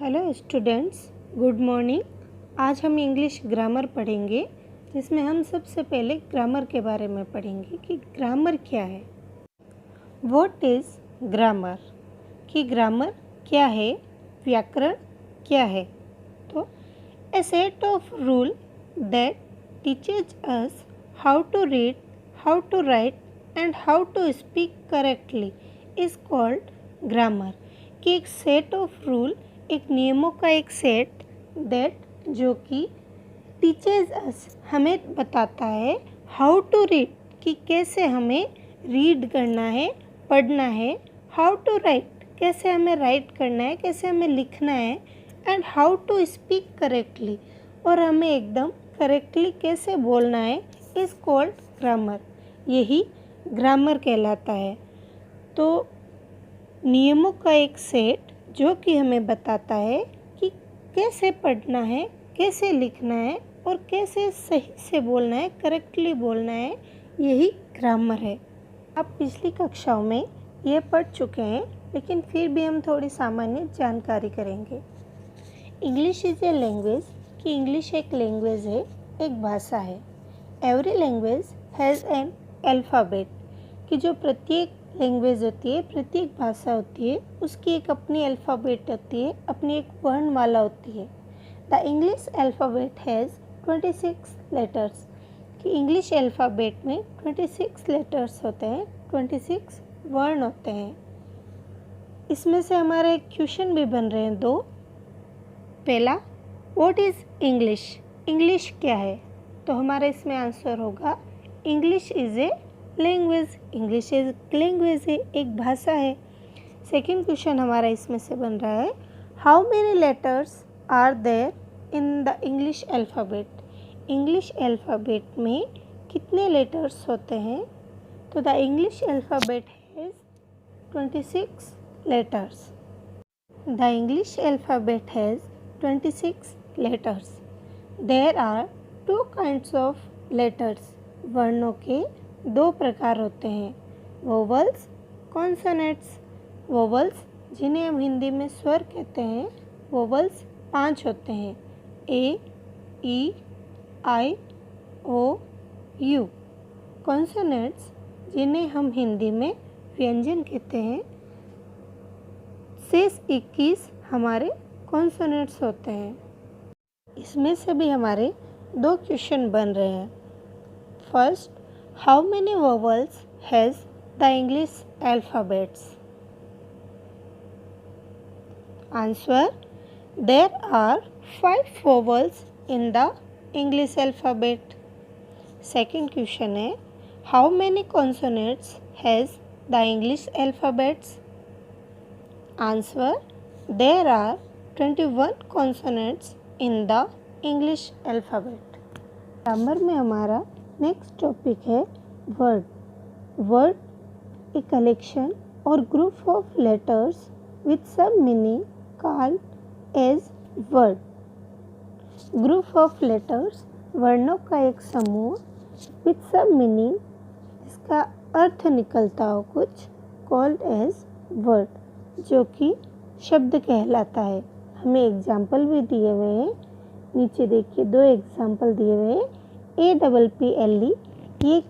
Hello students, good morning. आज हम English grammar पढ़ेंगे, जिसमें हम सबसे पहले ग्रामर के बारे में पढ़ेंगे कि ग्रामर क्या है। व्हाट इज़ ग्रामर, कि ग्रामर क्या है, व्याकरण क्या है। तो a set of rule that teaches us how to read, how to write and how to speak correctly is called grammar. कि एक सेट ऑफ रूल, एक नियमों का एक सेट दैट जो कि टीचर्स अस हमें बताता है हाउ टू रीड, कि कैसे हमें रीड करना है, पढ़ना है, हाउ टू राइट, कैसे हमें राइट करना है, कैसे हमें लिखना है, and how to speak correctly, और हमें एकदम करेक्टली कैसे बोलना है, इज़ कॉल्ड ग्रामर। यही ग्रामर कहलाता है। तो नियमों का एक सेट जो कि हमें बताता है कि कैसे पढ़ना है, कैसे लिखना है और कैसे सही से बोलना है, करेक्टली बोलना है, यही ग्रामर है। आप पिछली कक्षाओं में ये पढ़ चुके हैं, लेकिन फिर भी हम थोड़ी सामान्य जानकारी करेंगे। इंग्लिश इज़ ए लैंग्वेज, कि इंग्लिश एक लैंग्वेज है, एक भाषा है। Every language has an alphabet, कि जो प्रत्येक लैंग्वेज होती है, प्रत्येक भाषा होती है, उसकी एक अपनी अल्फ़ाबेट होती है, अपनी एक वर्णमाला होती है। The English alphabet has 26 letters, कि इंग्लिश अल्फ़ाबेट में 26 लेटर्स होते हैं, 26 वर्ण होते हैं। इसमें से हमारे क्वेश्चन भी बन रहे हैं दो। पहला, व्हाट इज़ इंग्लिश, इंग्लिश क्या है। तो हमारा इसमें आंसर होगा English is a language, English एक लैंग्वेज है, एक भाषा है। सेकंड क्वेश्चन हमारा इसमें से बन रहा है, how many letters are there in the English alphabet, English alphabet में कितने लेटर्स होते हैं। तो the English alphabet has 26 letters. The English alphabet has 26 letters. There are 2 kinds of letters, वर्णों के दो प्रकार होते हैं, वोवल्स, कॉन्सोनेंट्स। वोवल्स जिन्हें हम हिंदी में स्वर कहते हैं, वोवल्स 5 होते हैं, ए, ई, आई, ओ, यू। कॉन्सोनेंट्स जिन्हें हम हिंदी में व्यंजन कहते हैं, शेष 21 हमारे कॉन्सोनेंट्स होते हैं। इसमें से भी हमारे दो क्वेश्चन बन रहे हैं। First, how many vowels has the English alphabets? Answer, there are 5 vowels in the English alphabet. Second question है, how many consonants has the English alphabets? Answer, there are 21 consonants in the English alphabet. Grammar में हमारा next topic है word. Word a collection और group of letters with सब meaning called as word. Group of letters, वर्णों का एक समूह, with सब मीनिंग, जिसका अर्थ निकलता हो कुछ, कॉल्ड एज वर्ड, जो कि शब्द कहलाता है। हमें एग्जाम्पल भी दिए हुए हैं, नीचे देखिए 2 एग्जाम्पल दिए हुए हैं। APPLE, ये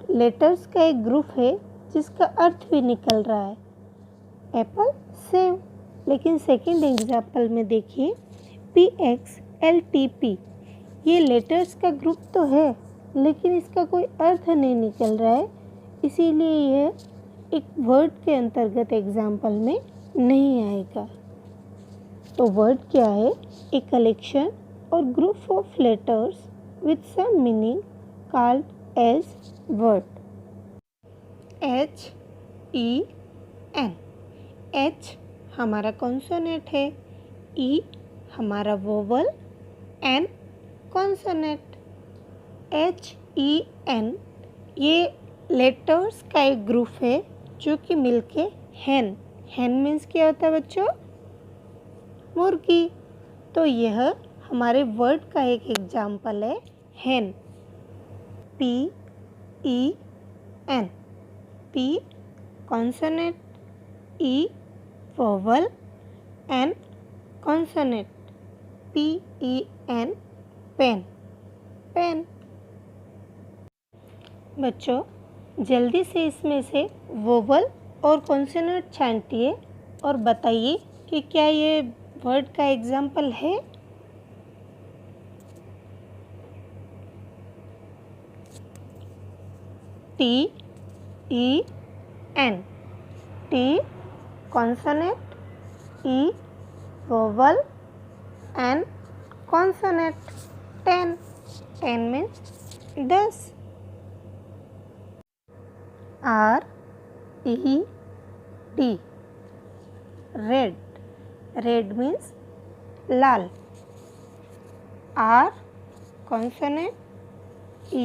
लेटर्स का एक ग्रुप है जिसका अर्थ भी निकल रहा है, एप्पल, सेव। लेकिन सेकंड एग्जाम्पल में देखिए PXLTP, ये लेटर्स का ग्रुप तो है, लेकिन इसका कोई अर्थ नहीं निकल रहा है, इसीलिए यह एक वर्ड के अंतर्गत एग्जाम्पल में नहीं आएगा। तो वर्ड क्या है, एक कलेक्शन और group of letters with some meaning called as word. HEN, H हमारा कॉन्सोनेंट है, E हमारा वोवल, N कॉन्सोनेंट। HEN ये लेटर्स का एक ग्रुप है जो कि मिलके hen, hen मीन्स क्या होता है बच्चों, मुर्गी। तो यह हमारे वर्ड का एक एग्जाम्पल है, hen। PEN, P consonant, E vowel, N consonant. Consonant, PEN, pen, pen. बच्चों, जल्दी से इसमें से वोवल और कॉन्सोनेंट छांटिए और बताइए कि क्या ये वर्ड का एग्जाम्पल है। TEN, T consonant, E vowel, N consonant। 10, 10 means 10। RED, red, red means लाल। R consonant, E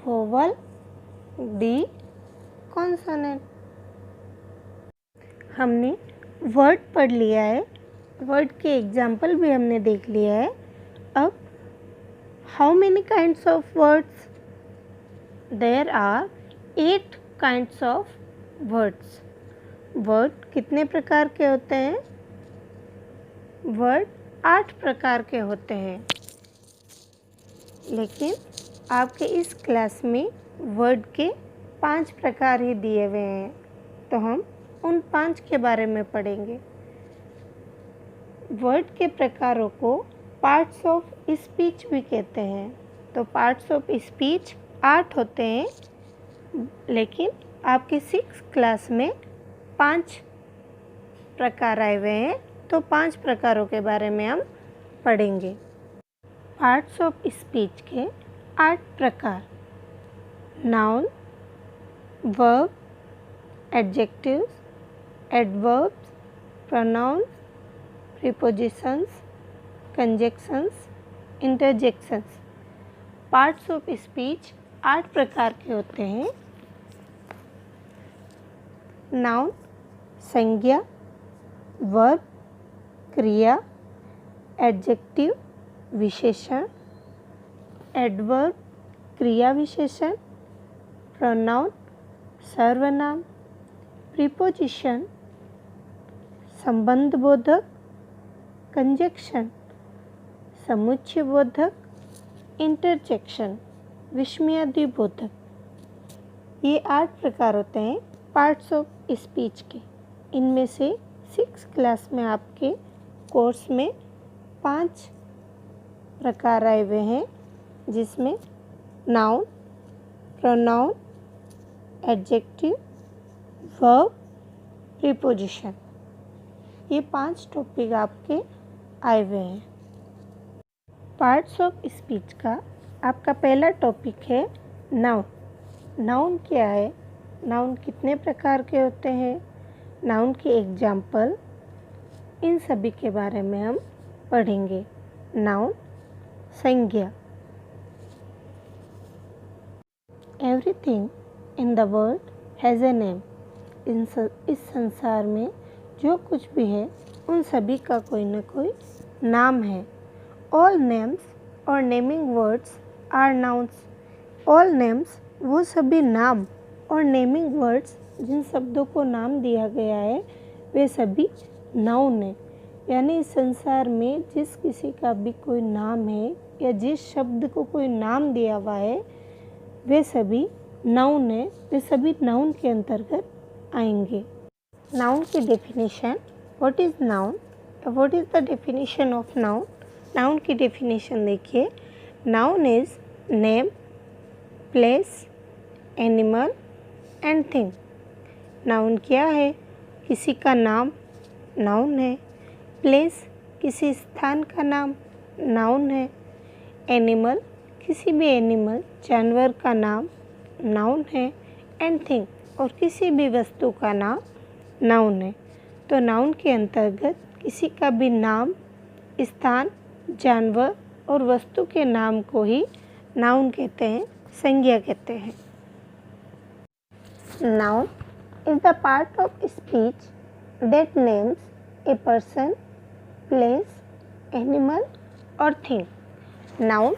vowel, D consonant। हमने वर्ड पढ़ लिया है, वर्ड के एग्जाम्पल भी हमने देख लिया है। अब how many kinds of words? There are 8 kinds of words. Word कितने प्रकार के होते हैं? वर्ड 8 प्रकार के होते हैं, लेकिन आपके इस क्लास में वर्ड के 5 प्रकार ही दिए हुए हैं, तो हम उन 5 के बारे में पढ़ेंगे। वर्ड के प्रकारों को पार्ट्स ऑफ स्पीच भी कहते हैं। तो पार्ट्स ऑफ स्पीच 8 होते हैं, लेकिन आपके 6 क्लास में 5 प्रकार आए हुए हैं, तो 5 प्रकारों के बारे में हम पढ़ेंगे। पार्ट्स ऑफ स्पीच के 8 प्रकार: noun, verb, adjectives, adverbs, pronouns, prepositions, conjunctions, interjections. Parts of speech 8 प्रकार के होते हैं। नाउन संज्ञा, वर्ब क्रिया, एडजेक्टिव विशेषण, एडवर्ब क्रिया विशेषण, प्रोनाउन सर्वनाम, प्रीपोजिशन संबंधबोधक, कंजक्शन समुच्चयबोधक, इंटरजेक्शन विस्मयादिबोधक। ये 8 प्रकार होते हैं पार्ट्स ऑफ स्पीच के। इनमें से 6 क्लास में आपके कोर्स में 5 प्रकार आए हुए हैं, जिसमें noun, pronoun, adjective, verb, preposition, ये 5 टॉपिक आपके आए हुए हैं। पार्ट्स ऑफ स्पीच का आपका पहला टॉपिक है नाउन। नाउन क्या है? नाउन कितने प्रकार के होते हैं? नाउन के एग्जाम्पल, इन सभी के बारे में हम पढ़ेंगे। नाउन संज्ञा। Everything in the world has a name. इस संसार में जो कुछ भी है, उन सभी का कोई न कोई नाम है। ऑल नेम्स और naming words are nouns. All names वो सभी नाम और नेमिंग वर्ड्स जिन शब्दों को नाम दिया गया है, वे सभी नाउन है। यानी इस संसार में जिस किसी का भी कोई नाम है या जिस शब्द को कोई नाम दिया हुआ है, वे सभी नाउन है, वे सभी नाउन के अंतर्गत आएंगे। नाउन की definition, what is noun, what is the definition of noun. Noun की डेफिनेशन देखिए। Noun is name, place, animal and thing. Noun क्या है? किसी का नाम नाउन है। प्लेस किसी स्थान का नाम नाउन है। एनिमल किसी भी एनिमल जानवर का नाम नाउन है। एंड थिंग और किसी भी वस्तु का नाम नाउन है। तो नाउन के अंतर्गत किसी का भी नाम, स्थान, जानवर और वस्तु के नाम को ही नाउन कहते हैं, संज्ञा कहते हैं। Noun is the part of speech that names a person, place, animal or thing. Noun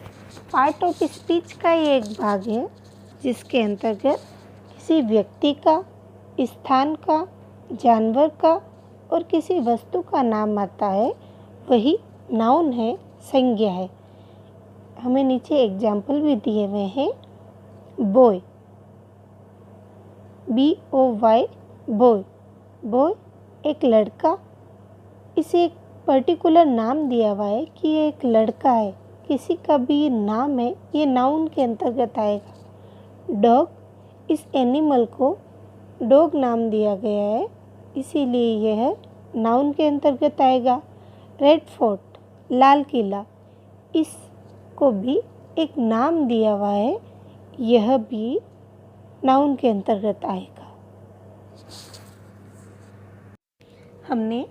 part of speech का ही एक भाग है, जिसके अंतर्गत किसी व्यक्ति का, स्थान का, जानवर का और किसी वस्तु का नाम आता है वही नाउन है, संज्ञा है। हमें नीचे एग्जाम्पल भी दिए हुए हैं। Boy, BOY, boy. बॉय एक लड़का, इसे एक पर्टिकुलर नाम दिया हुआ है कि ये एक लड़का है, किसी का भी ये नाम है, ये नाउन के अंतर्गत आएगा। डॉग, इस एनिमल को डॉग नाम दिया गया है, इसीलिए यह नाउन के अंतर्गत आएगा। रेड फोर्ट, लाल किला, इसको भी एक नाम दिया हुआ है, यह भी नाउन के अंतर्गत आएगा। हमने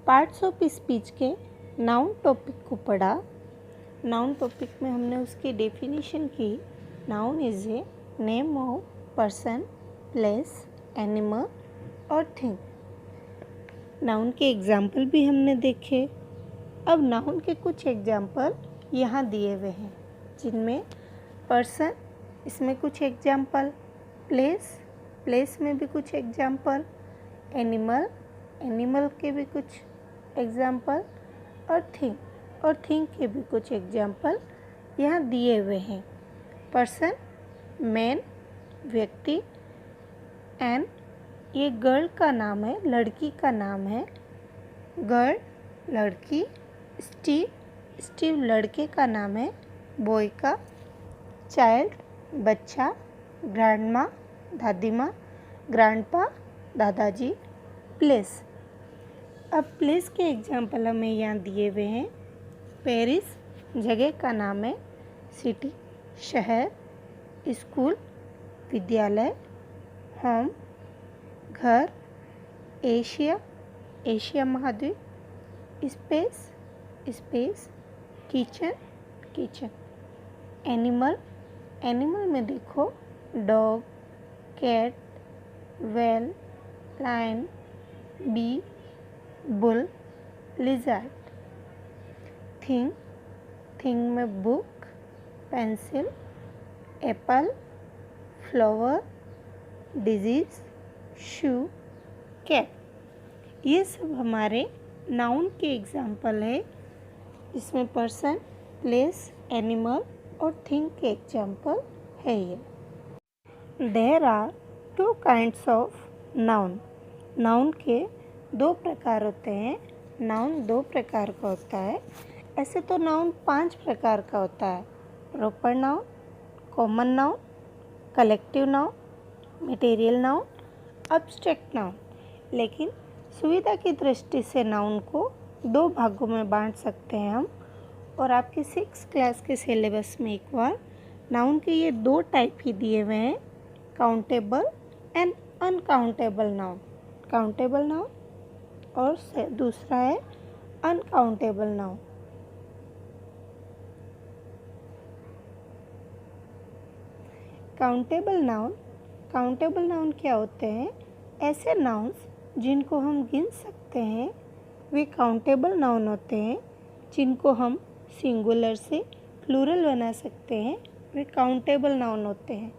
पार्ट्स ऑफ स्पीच के नाउन टॉपिक को पढ़ा। नाउन टॉपिक में हमने उसकी डेफिनेशन की। Noun is a name of person, place, animal और थिंग। नाउन के एग्जाम्पल भी हमने देखे। अब नाउन के कुछ एग्जाम्पल यहाँ दिए हुए हैं, जिनमें पर्सन, इसमें कुछ एग्जाम्पल, प्लेस में भी कुछ एग्जाम्पल, एनिमल के भी कुछ एग्जाम्पल और थिंग के भी कुछ एग्जाम्पल यहाँ दिए हुए हैं। पर्सन, मैन, व्यक्ति, एंड ये गर्ल का नाम है, लड़की का नाम है, गर्ल लड़की। स्टीव लड़के का नाम है, बॉय का। चाइल्ड बच्चा। ग्रैंडमा दादी माँ, ग्रैंडपा दादाजी। प्लेस, अब प्लेस के एग्जाम्पल हमें यहाँ दिए हुए हैं। पेरिस जगह का नाम है, सिटी शहर, स्कूल विद्यालय, होम घर, एशिया महाद्वीप, स्पेस, किचन। एनिमल में देखो, dog, cat, whale, lion, bee, bull, lizard. Thing में book, pencil, apple, flower, disease, shoe, cat. ये सब हमारे नाउन के एग्जाम्पल है, इसमें पर्सन, प्लेस, एनिमल और थिंग के एग्जाम्पल है ये। There are 2 kinds of noun. Noun के 2 प्रकार होते हैं। नाउन 2 प्रकार का होता है। ऐसे तो नाउन 5 प्रकार का होता है। Proper noun, common noun, collective noun, material noun, abstract noun. लेकिन सुविधा की दृष्टि से नाउन को 2 भागों में बांट सकते हैं हम। और आपके 6th क्लास के सिलेबस में एक बार नाउन के ये 2 टाइप ही दिए हुए हैं, countable and uncountable noun. Countable noun और दूसरा है अनकाउंटेबल नाउन। काउंटेबल नाउन क्या होते हैं? ऐसे नाउन्स जिनको हम गिन सकते हैं वे काउंटेबल नाउन होते हैं। जिनको हम सिंगुलर से प्लूरल बना सकते हैं वे काउंटेबल नाउन होते हैं।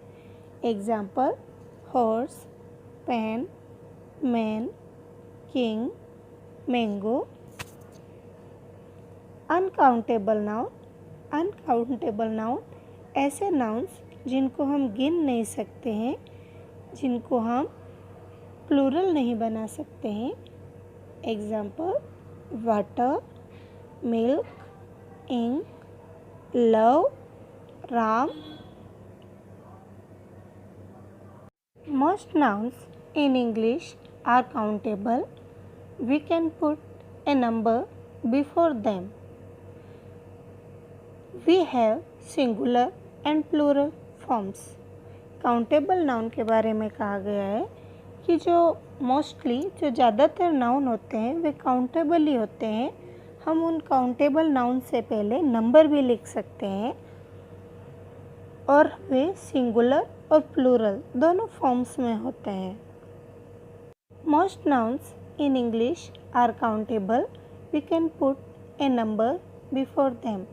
Example, horse, pen, man, king, mango. Uncountable noun ऐसे नाउन्स जिनको हम गिन नहीं सकते हैं, जिनको हम प्लूरल नहीं बना सकते हैं। Example, water, milk, ink, love, Ram. Most nouns in English are countable. We can put a number before them. We have singular and plural forms. Countable noun के बारे में कहा गया है कि जो ज़्यादातर नाउन होते हैं वे काउंटेबल ही होते हैं। हम उन काउंटेबल नाउन से पहले नंबर भी लिख सकते हैं और वे सिंगुलर और प्लूरल दोनों फॉर्म्स में होते हैं। Most nouns in English are countable. We can put a number before them.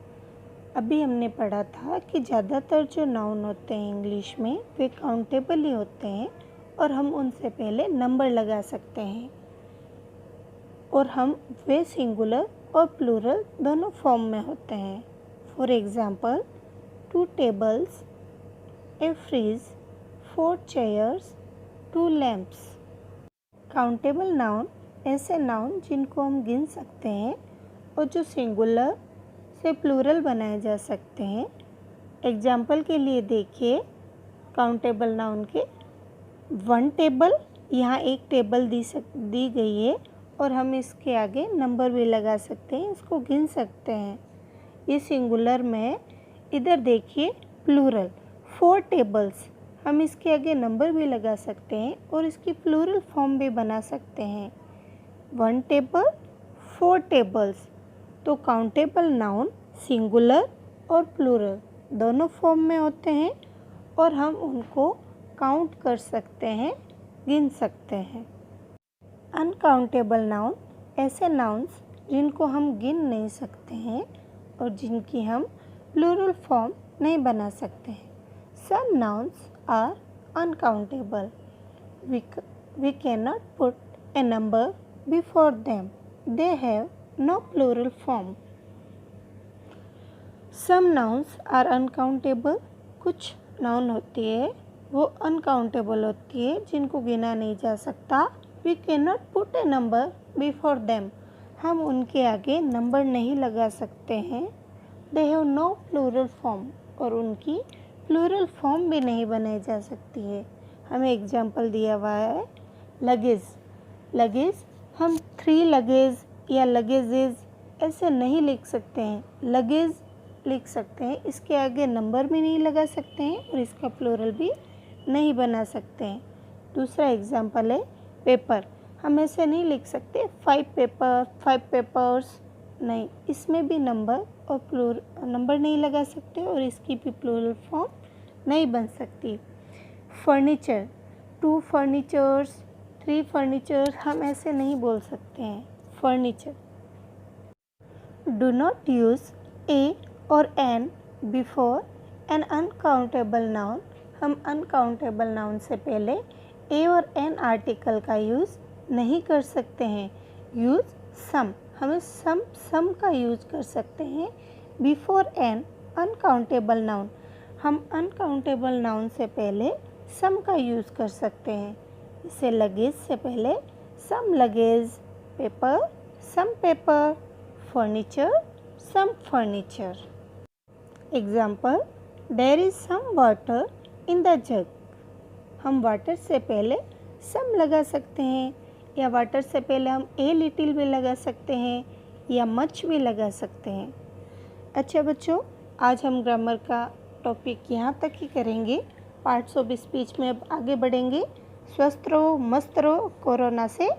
अभी हमने पढ़ा था कि ज़्यादातर जो नाउन होते हैं इंग्लिश में वे काउंटेबल ही होते हैं और हम उनसे पहले नंबर लगा सकते हैं और वे सिंगुलर और प्लूरल दोनों फॉर्म में होते हैं। For example 2 tables, A fridge, 4 chairs, 2 lamps. Countable noun ऐसे नाउन जिनको हम गिन सकते हैं और जो सिंगुलर से प्लूरल बनाए जा सकते हैं। एग्जाम्पल के लिए देखिए काउंटेबल नाउन के 1 टेबल, यहाँ एक टेबल दी गई है और हम इसके आगे नंबर भी लगा सकते हैं, इसको गिन सकते हैं। ये सिंगुलर में। इधर देखिए प्लूरल 4 टेबल्स, हम इसके आगे नंबर भी लगा सकते हैं और इसकी प्लूरल फॉर्म भी बना सकते हैं। 1 टेबल, 4 टेबल्स। तो काउंटेबल नाउन सिंगुलर और प्लूरल दोनों फॉर्म में होते हैं और हम उनको काउंट कर सकते हैं, गिन सकते हैं। अनकाउंटेबल नाउन ऐसे नाउन्स जिनको हम गिन नहीं सकते हैं और जिनकी हम प्लूरल फॉर्म नहीं बना सकते हैं। Some nouns are uncountable. We cannot put a number before them. They have no plural form. Some nouns are uncountable. कुछ नाउन होती है वो अनकाउंटेबल होती है, जिनको गिना नहीं जा सकता। We cannot put a number before them. हम उनके आगे नंबर नहीं लगा सकते हैं। They have no plural form. और उनकी प्लूरल फॉर्म भी नहीं बनाई जा सकती है। हमें एग्जाम्पल दिया हुआ है लगेज। लगेज हम 3 लगेज या लगेजेज ऐसे नहीं लिख सकते हैं, लगेज लिख सकते हैं। इसके आगे नंबर भी नहीं लगा सकते हैं और इसका प्लूरल भी नहीं बना सकते हैं। दूसरा एग्जाम्पल है पेपर। हम ऐसे नहीं लिख सकते 5 पेपर, 5 पेपर्स, नहीं, इसमें भी नंबर और नंबर नहीं लगा सकते और इसकी भी प्लूरल फॉर्म नहीं बन सकती। फर्नीचर 2 फर्नीचर्स, 3 फर्नीचर, हम ऐसे नहीं बोल सकते हैं। फर्नीचर। डू नॉट यूज़ ए और an before N uncountable noun. हम अनकाउंटेबल नाउन से पहले ए और एन आर्टिकल का यूज़ नहीं कर सकते हैं। यूज़ सम, हमें सम का यूज़ कर सकते हैं। बिफोर एन अनकाउंटेबल नाउन, हम अनकाउंटेबल नाउन से पहले सम का यूज़ कर सकते हैं। इसे लगेज से पहले some luggage, paper some paper, furniture some furniture. Example there is some water in the jug. हम वाटर से पहले सम लगा सकते हैं या वाटर से पहले हम ए लिटिल भी लगा सकते हैं या मच भी लगा सकते हैं। अच्छा बच्चों, आज हम ग्रामर का टॉपिक यहाँ तक ही करेंगे। पार्ट्स ऑफ स्पीच में अब आगे बढ़ेंगे। स्वस्थ रहो, मस्त रहो, कोरोना से